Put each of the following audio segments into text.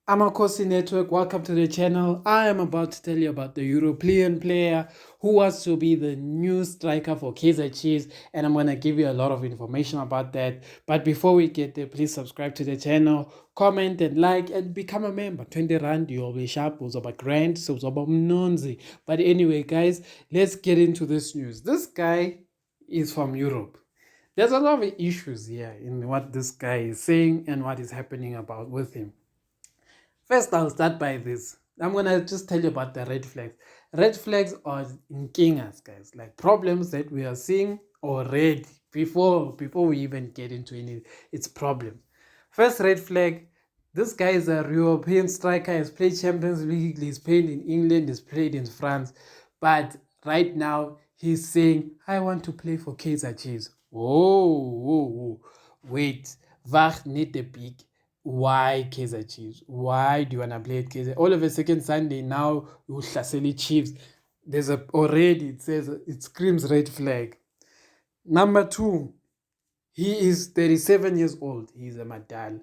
Amakhosi Network, welcome to the channel. I am about to tell you about the European player who was to be the new striker for Kaizer Chiefs, and I'm going to give you a lot of information about that. But before we get there, please subscribe to the channel, comment and like, and become a member. 20 Rand, you'll be sharp, about grand, so about nonzi. But anyway, guys, let's get into this news. This guy is from Europe. There's a lot of issues here in what this guy is saying and what is happening about with him. First, I'll start by this. I'm gonna just tell you about the red flags. Red flags are in kingas, guys, like problems that we are seeing already before we even get into any its problems. First red flag: this guy is a European striker. He's played Champions League. He's played in England. He's played in France, but right now he's saying, "I want to play for Kaizer Chiefs." Oh, wait, wacht niet te big. Why Kaizer Chiefs? Why do you want to play at Kaizer? All of a second Sunday now you Hlaseli Chiefs. There's already it says it screams red flag. Number two, he is 37 years old. He's a madal.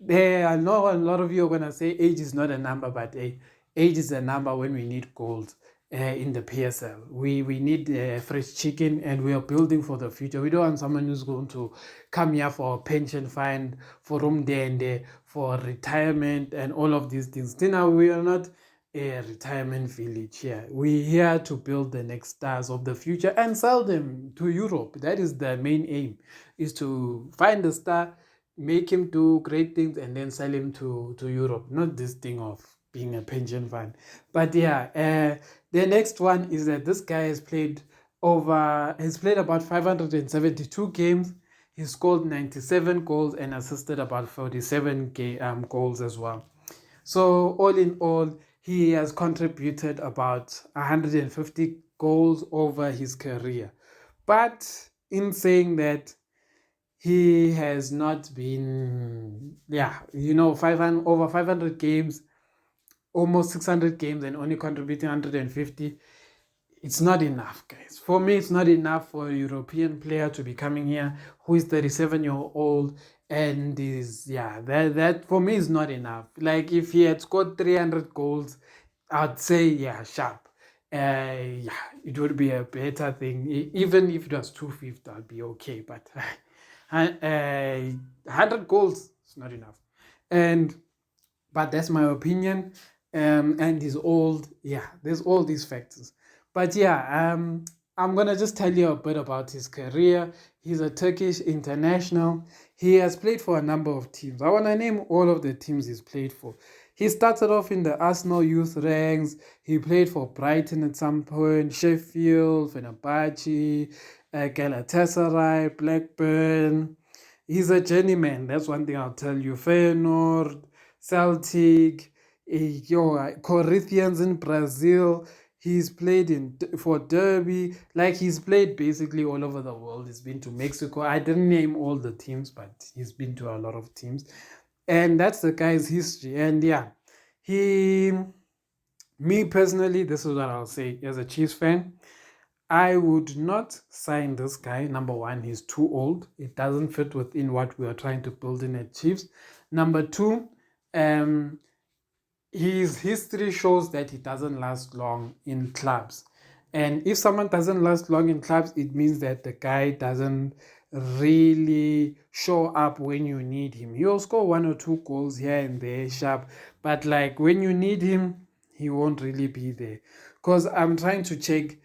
I know a lot of you are gonna say age is not a number, but age is a number when we need gold. In the PSL, we need fresh chicken, and we are building for the future. We don't want someone who's going to come here for a pension fund, for room there, for retirement, and all of these things. Now we are not a retirement village here. We're here to build the next stars of the future and sell them to Europe. That is the main aim: is to find a star, make him do great things, and then sell him to Europe. Not this thing of being a pension fund. But yeah, the next one is that this guy has played about 572 games. He scored 97 goals and assisted about 47 goals as well. So all in all, he has contributed about 150 goals over his career. But in saying that, he has not been, over 500 games, almost 600 games, and only contributing 150. It's not enough, guys. For me, it's not enough for a European player to be coming here who is 37-year-old and that for me is not enough. Like if he had scored 300 goals, I'd say sharp. It would be a better thing. Even if it was 250, I'd be okay. But 100 goals is not enough. But that's my opinion. And he's old. There's all these factors. But I'm gonna just tell you a bit about his career. He's a Turkish international. He has played for a number of teams. I wanna name all of the teams he's played for. He started off in the Arsenal youth ranks. He played for Brighton at some point, Sheffield, Fenerbahce, Galatasaray, Blackburn. He's a journeyman. That's one thing I'll tell you. Feyenoord, Celtic, Corinthians in Brazil. He's played for Derby. Like he's played basically all over the world. He's been to Mexico. I didn't name all the teams, but he's been to a lot of teams. And that's the guy's history. And me personally, this is what I'll say as a Chiefs fan. I would not sign this guy. Number one, he's too old. It doesn't fit within what we are trying to build in at Chiefs. Number two, his history shows that he doesn't last long in clubs. And if someone doesn't last long in clubs, it means that the guy doesn't really show up when you need him. He'll score 1 or 2 goals here and there, sharp. But like when you need him, he won't really be there. Because I'm trying to check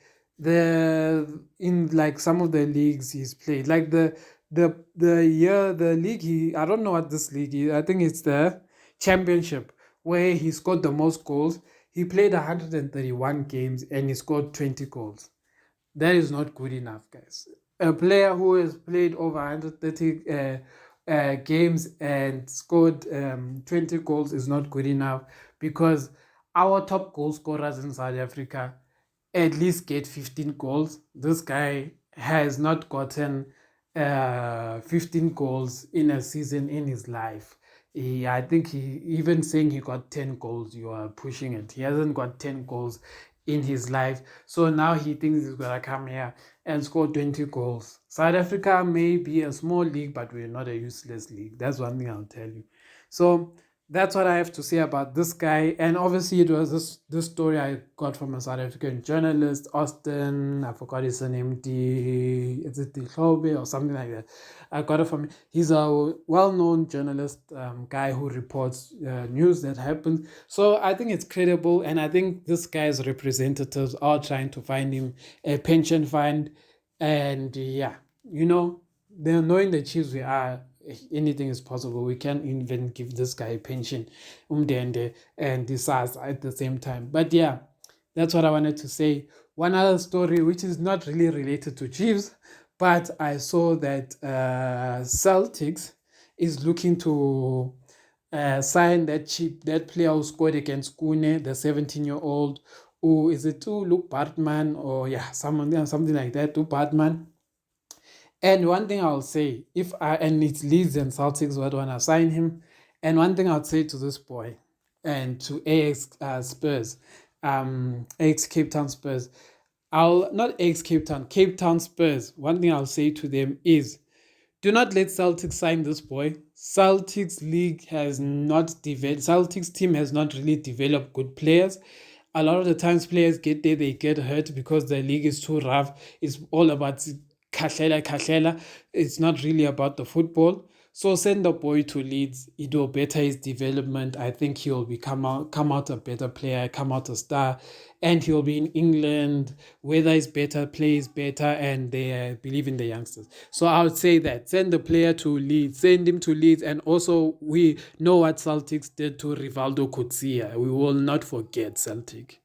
in like some of the leagues he's played. Like the league I don't know what this league is. I think it's the championship where he scored the most goals. He played 131 games and he scored 20 goals. That is not good enough, guys. A player who has played over 130 games and scored 20 goals is not good enough, because our top goal scorers in South Africa at least get 15 goals. This guy has not gotten 15 goals in a season in his life. I think he even saying he got 10 goals, you are pushing it. He hasn't got 10 goals in his life. So now he thinks he's going to come here and score 20 goals. South Africa may be a small league, but we're not a useless league. That's one thing I'll tell you. So that's what I have to say about this guy. And obviously, it was this story I got from a South African journalist, Austin. I forgot his name. Is it Dihlobe or something like that? I got it from. He's a well-known journalist, guy who reports news that happens. So I think it's credible, and I think this guy's representatives are trying to find him a pension fund, and yeah, you know, they're knowing the Chiefs we are, anything is possible. We can even give this guy a pension, umdende, and the SARS at the same time. But yeah, that's what I wanted to say. One other story, which is not really related to Chiefs, but I saw that Celtics is looking to sign that player who scored against Kune, the 17-year-old. Who is it? To Luke Bartman, or yeah, something like that. To Bartman. And one thing I'll say, if I and it's Leeds and Celtics would want to sign him, and one thing I'd say to this boy and to AX Spurs, AX Cape Town Spurs, I'll not AX Cape Town Spurs. One thing I'll say to them is, do not let Celtics sign this boy. Celtics league has not developed. Celtics team has not really developed good players. A lot of the times players get there, they get hurt because the league is too rough. It's all about kahlela kahlela. It's not really about the football. So send the boy to Leeds. It will better his development. I think he will come out a better player, come out a star, and he will be in England. Weather is better, play is better, and they believe in the youngsters. So I would say that send the player to Leeds, send him to Leeds, and also we know what Celtics did to Rivaldo Kutsia. We will not forget Celtic.